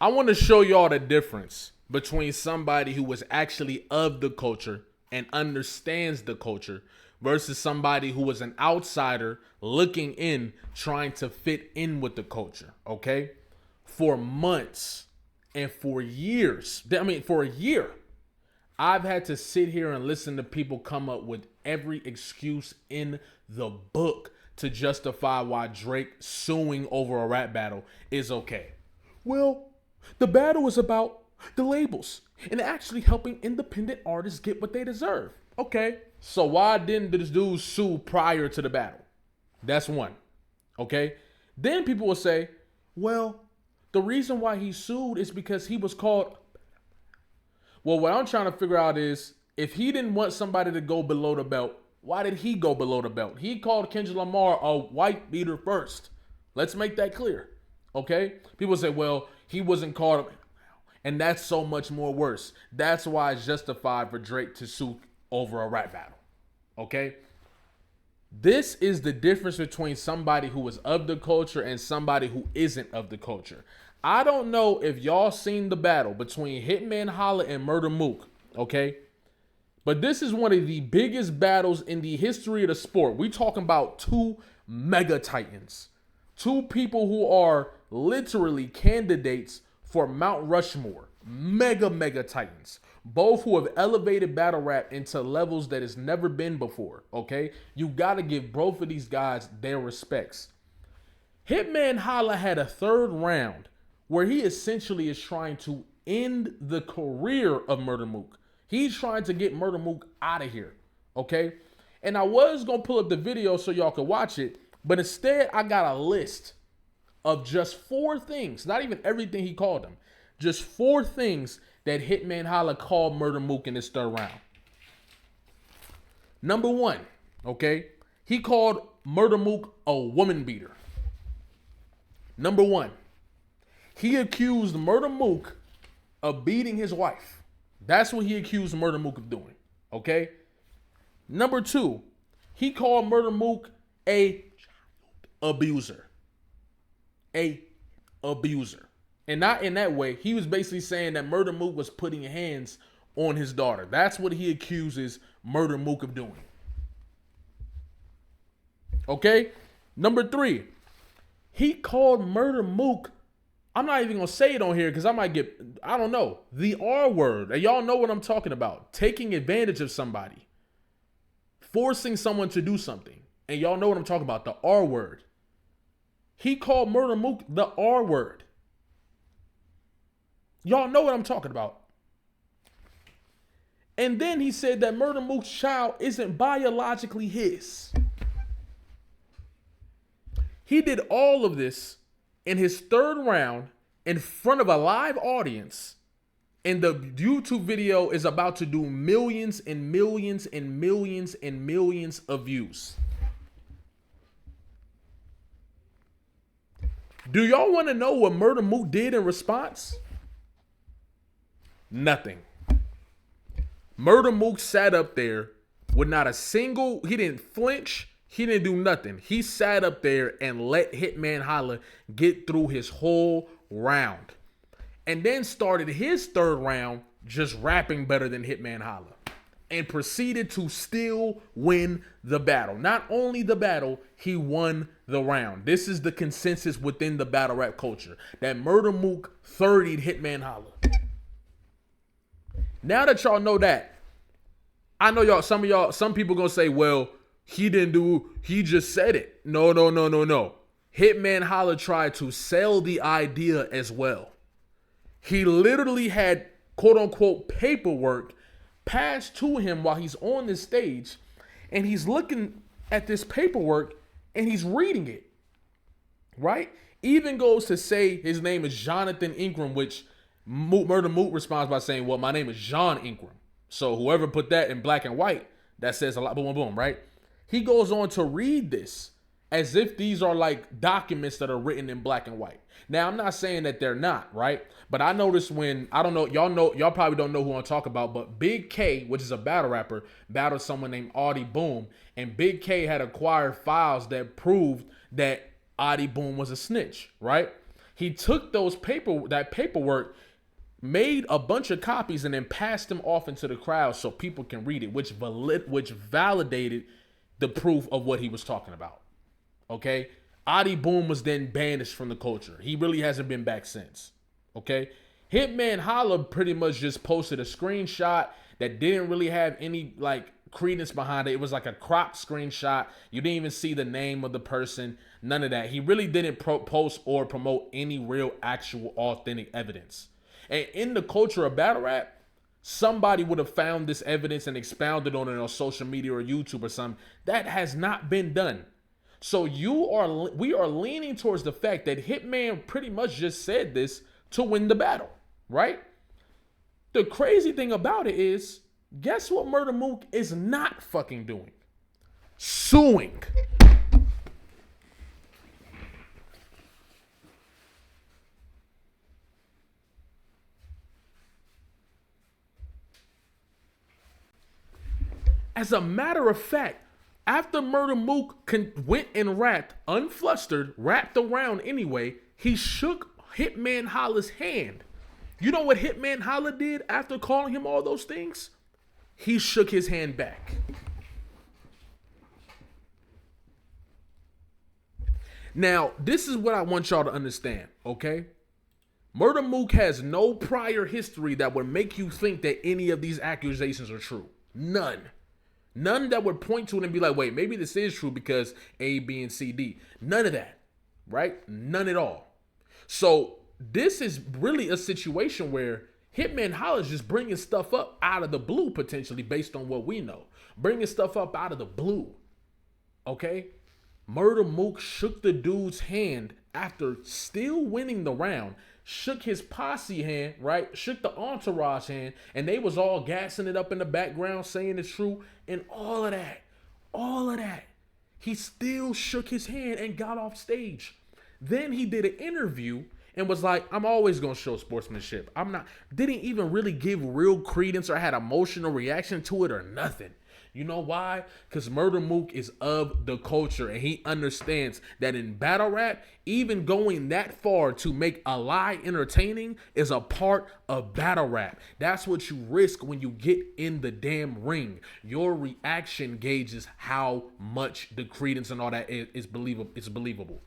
I want to show y'all the difference between somebody who was actually of the culture and understands the culture versus somebody who was an outsider looking in, trying to fit in with the culture, okay? For months and for years, for a year, I've had to sit here and listen to people come up with every excuse in the book to justify why Drake suing over a rap battle is okay. Well, the battle is about the labels and actually helping independent artists get what they deserve. Okay, so why didn't this dude sue prior to the battle? That's one. Okay, then people will say, well, the reason why he sued is because he was called. Well, what I'm trying to figure out is if he didn't want somebody to go below the belt, why did he go below the belt? He called Kendrick Lamar a white beater first. Let's make that clear. Okay? People say, well, he wasn't called. And that's so much more worse. That's why it's justified for Drake to sue over a rap battle. Okay? This is the difference between somebody who is of the culture and somebody who isn't of the culture. I don't know if y'all seen the battle between Hitman Holla and Murda Mook, okay? But this is one of the biggest battles in the history of the sport. We talking about two mega titans. Two people who are literally candidates for Mount Rushmore. Mega titans. Both who have elevated battle rap into levels that has never been before, okay? You got to give both of these guys their respects. Hitman Holla had a third round where he essentially is trying to end the career of Murda Mook. He's trying to get Murda Mook out of here, okay? And I was going to pull up the video so y'all could watch it, but instead I got a list of just 4 things, not even everything he called them, just 4 things that Hitman Holla called Murda Mook in this third round. Number 1, okay? He called Murda Mook a woman beater. Number 1, he accused Murda Mook of beating his wife. That's what he accused Murda Mook of doing, okay? Number 2, he called Murda Mook a abuser. A abuser. And not in that way. He was basically saying that Murda Mook was putting hands on his daughter. That's what he accuses Murda Mook of doing. Okay? Number 3, he called Murda Mook, I'm not even going to say it on here because I might get, I don't know, the R word. And y'all know what I'm talking about. Taking advantage of somebody. Forcing someone to do something. And y'all know what I'm talking about, the R word. He called Murda Mook the R word. Y'all know what I'm talking about. And then he said that Murda Mook's child isn't biologically his. He did all of this in his third round in front of a live audience. And the YouTube video is about to do millions and millions and millions and millions of views. Do y'all want to know what Murda Mook did in response? Nothing. Murda Mook sat up there with not a single, he didn't flinch, he didn't do nothing. He sat up there and let Hitman Holla get through his whole round. And then started his third round just rapping better than Hitman Holla. And proceeded to still win the battle. Not only the battle, he won the round. This is the consensus within the battle rap culture. That Murda Mook 30'd Hitman Holla. Now that y'all know that, I know some people gonna say, well, he just said it. No. Hitman Holla tried to sell the idea as well. He literally had quote unquote paperwork passed to him while he's on this stage, and he's looking at this paperwork and he's reading it, right? Even goes to say his name is Jonathan Ingram, which Murda Mook responds by saying, well, my name is John Ingram. So whoever put that in black and white, that says a lot, boom, boom, right? He goes on to read this as if these are like documents that are written in black and white. Now, I'm not saying that they're not, right? But I noticed when, I don't know, y'all probably don't know who I'm talking about, but Big K, which is a battle rapper, battled someone named Audie Boom, and Big K had acquired files that proved that Audie Boom was a snitch, right? He took that paperwork, made a bunch of copies, and then passed them off into the crowd so people can read it, which validated the proof of what he was talking about. Okay? Adi Boom was then banished from the culture. He really hasn't been back since. Okay? Hitman Holla pretty much just posted a screenshot that didn't really have any credence behind it. It was like a cropped screenshot. You didn't even see the name of the person. None of that. He really didn't post or promote any real, actual, authentic evidence. And in the culture of battle rap, somebody would have found this evidence and expounded on it on social media or YouTube or something. That has not been done. So we are leaning towards the fact that Hitman pretty much just said this to win the battle, right? The crazy thing about it is, guess what Murda Mook is not fucking doing? Suing. As a matter of fact, after Murda Mook went and rapped, unflustered, rapped around anyway, he shook Hitman Holla's hand. You know what Hitman Holla did after calling him all those things? He shook his hand back. Now, this is what I want y'all to understand, okay? Murda Mook has no prior history that would make you think that any of these accusations are true. None. None that would point to it and be like, wait, maybe this is true because A, B, and C, D. None of that, right? None at all. So this is really a situation where Hitman Holla is just bringing stuff up out of the blue, potentially, based on what we know. Bringing stuff up out of the blue, okay? Murda Mook shook the dude's hand after still winning the round, shook his posse hand, right? Shook the entourage hand, and they was all gassing it up in the background, saying it's true, and all of that. He still shook his hand and got off stage. Then he did an interview and was like, I'm always going to show sportsmanship. Didn't even really give real credence or had emotional reaction to it or nothing. You know why? Because Murda Mook is of the culture, and he understands that in battle rap, even going that far to make a lie entertaining is a part of battle rap. That's what you risk when you get in the damn ring. Your reaction gauges how much the credence and all that is believable.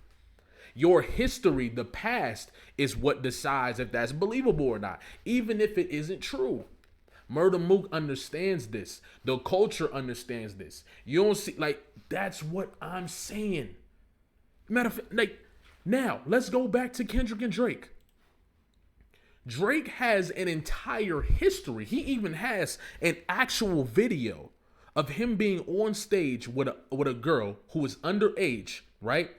Your history, the past, is what decides if that's believable or not, even if it isn't true. Murda Mook understands this. The culture understands this. You don't see, that's what I'm saying. Matter of fact, now, let's go back to Kendrick and Drake. Drake has an entire history. He even has an actual video of him being on stage with a girl who is underage, right?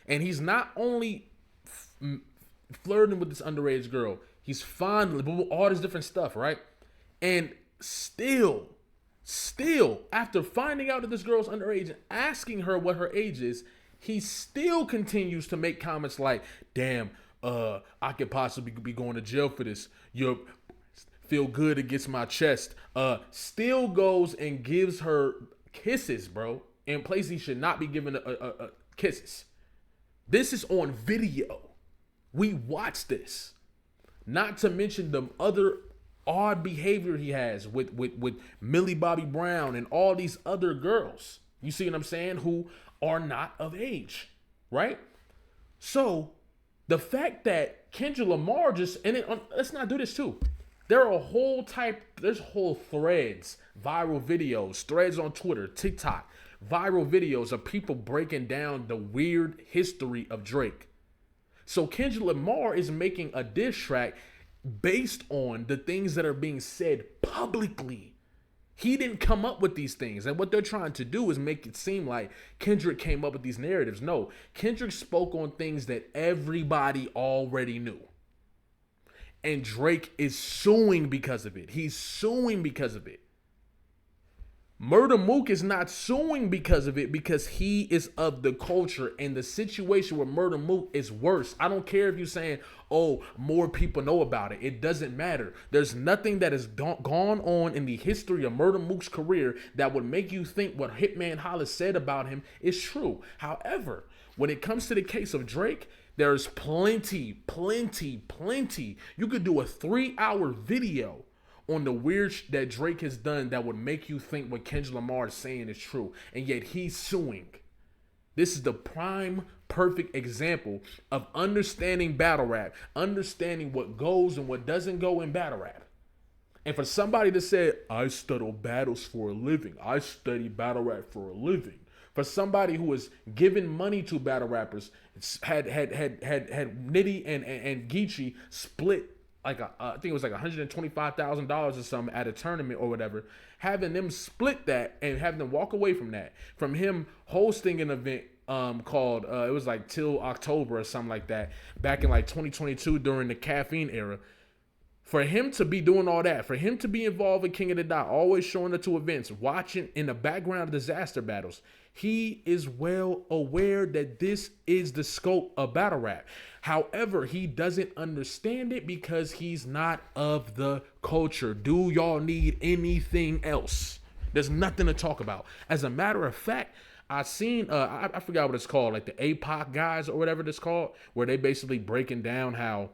And he's not only flirting with this underage girl, he's fondling all this different stuff, right? And still, after finding out that this girl's underage and asking her what her age is, he still continues to make comments like, damn, I could possibly be going to jail for this. You feel good against my chest. Still goes and gives her kisses, bro, in places he should not be giving kisses. This is on video. We watched this. Not to mention the other odd behavior he has with Millie Bobby Brown and all these other girls. You see what I'm saying? Who are not of age, right? So the fact that Kendrick Lamar let's not do this too. There's whole threads, viral videos, threads on Twitter, TikTok, viral videos of people breaking down the weird history of Drake. So Kendrick Lamar is making a diss track based on the things that are being said publicly. He didn't come up with these things. And what they're trying to do is make it seem like Kendrick came up with these narratives. No, Kendrick spoke on things that everybody already knew. And Drake is suing because of it. He's suing because of it. Murda Mook is not suing because of it, because he is of the culture, and the situation with Murda Mook is worse. I don't care if you're saying, oh, more people know about it. It doesn't matter. There's nothing that has gone on in the history of Murda Mook's career that would make you think what Hitman Holla said about him is true. However, when it comes to the case of Drake, There's plenty. You could do a 3-hour video on the weird that Drake has done that would make you think what Kendrick Lamar is saying is true, and yet he's suing. This is the prime, perfect example of understanding battle rap, understanding what goes and what doesn't go in battle rap. And for somebody to say, I study battles for a living, I study battle rap for a living. For somebody who was giving money to battle rappers, had Nitty and Geechee split like I think it was like $125,000 or something at a tournament or whatever, having them split that and having them walk away from that, from him hosting an event called it was like Till October or something like that back in like 2022 during the caffeine era. For him to be doing all that, for him to be involved in King of the Dot, always showing up to events, watching in the background of disaster battles, he is well aware that this is the scope of battle rap. However, he doesn't understand it because he's not of the culture. Do y'all need anything else? There's nothing to talk about. As a matter of fact, I seen I forgot what it's called, like the APOC guys or whatever it's called, where they basically breaking down how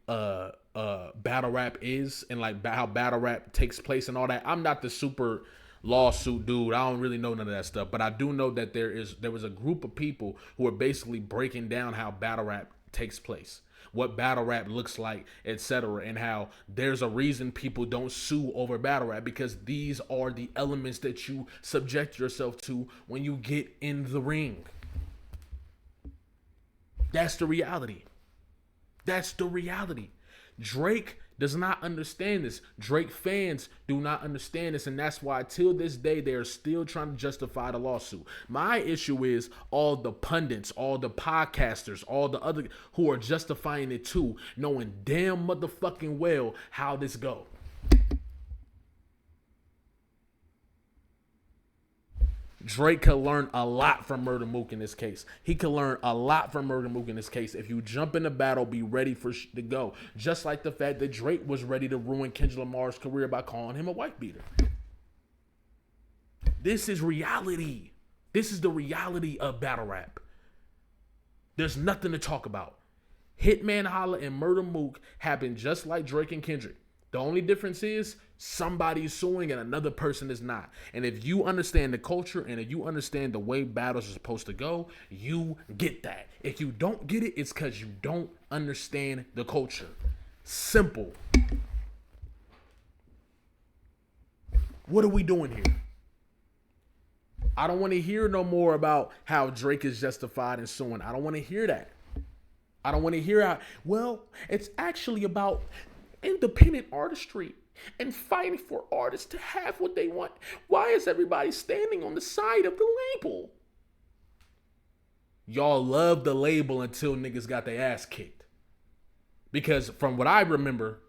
battle rap is and like how battle rap takes place and all that. I'm not the super lawsuit dude. I don't really know none of that stuff, but I do know that there was a group of people who are basically breaking down how battle rap takes place, what battle rap looks like, etc., and how there's a reason people don't sue over battle rap, because these are the elements that you subject yourself to when you get in the ring. That's the reality. That's the reality. Drake does not understand this. Drake fans do not understand this, and that's why till this day they are still trying to justify the lawsuit. My issue is all the pundits, all the podcasters, all the other who are justifying it too, knowing damn motherfucking well how this go. Drake could learn a lot from Murda Mook in this case. He could learn a lot from Murda Mook in this case. If you jump in the battle, be ready for to go. Just like the fact that Drake was ready to ruin Kendrick Lamar's career by calling him a white beater. This is reality. This is the reality of battle rap. There's nothing to talk about. Hitman Holla and Murda Mook happened just like Drake and Kendrick. The only difference is somebody's suing and another person is not. And if you understand the culture and if you understand the way battles are supposed to go, you get that. If you don't get it, it's because you don't understand the culture. Simple. What are we doing here? I don't want to hear no more about how Drake is justified in suing. I don't want to hear that. I don't want to hear how, well, it's actually about independent artistry and fighting for artists to have what they want. Why is everybody standing on the side of the label? Y'all love the label until niggas got their ass kicked. Because from what I remember,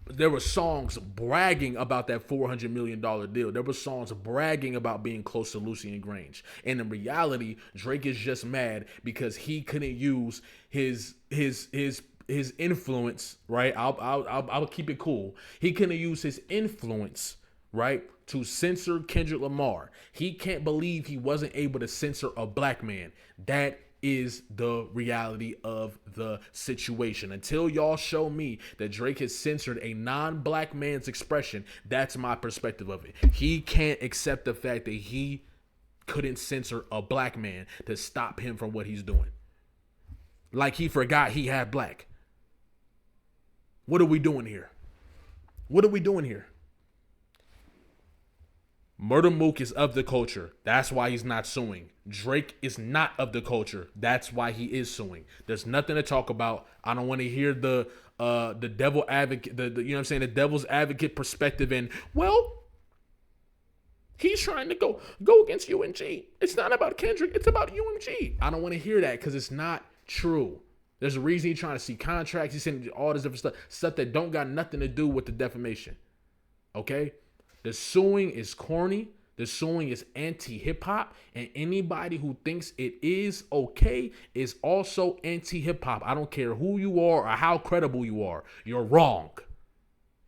there were songs bragging about that $400 million deal. There were songs bragging about being close to Lucian Grange. And in reality, Drake is just mad because he couldn't use his influence, right? I'll keep it cool. He couldn't use his influence, right, to censor Kendrick Lamar. He can't believe he wasn't able to censor a black man. That is the reality of the situation. Until y'all show me that Drake has censored a non-black man's expression, that's my perspective of it. He can't accept the fact that he couldn't censor a black man to stop him from what he's doing. Like he forgot he had black. What are we doing here? What are we doing here? Murda Mook is of the culture. That's why he's not suing. Drake is not of the culture. That's why he is suing. There's nothing to talk about. I don't want to hear the devil advocate, the you know what I'm saying, the devil's advocate perspective. And well, he's trying to go against UMG. It's not about Kendrick. It's about UMG. I don't want to hear that because it's not true. There's a reason he's trying to see contracts. He's saying all this different stuff that don't got nothing to do with the defamation. Okay? The suing is corny. The suing is anti-hip-hop. And anybody who thinks it is okay is also anti-hip-hop. I don't care who you are or how credible you are. You're wrong.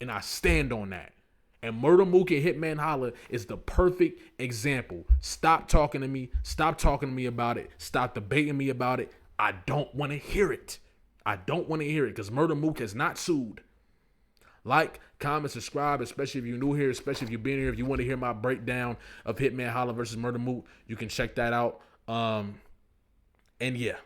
And I stand on that. And Murda Mook and Hitman Holla is the perfect example. Stop talking to me. Stop talking to me about it. Stop debating me about it. I don't want to hear it. I don't want to hear it because Murda Mook has not sued. Like, comment, subscribe, especially if you're new here, especially if you've been here. If you want to hear my breakdown of Hitman Holla versus Murda Mook, you can check that out. And yeah,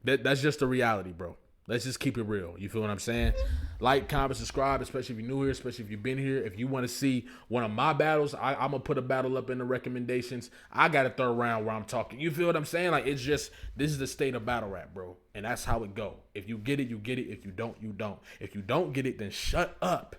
that's just the reality, bro. Let's just keep it real. You feel what I'm saying? Like, comment, subscribe, especially if you're new here, especially if you've been here. If you want to see one of my battles, I'm going to put a battle up in the recommendations. I got a third round where I'm talking. You feel what I'm saying? Like, it's just, this is the state of battle rap, bro. And that's how it go. If you get it, you get it. If you don't, you don't. If you don't get it, then shut up.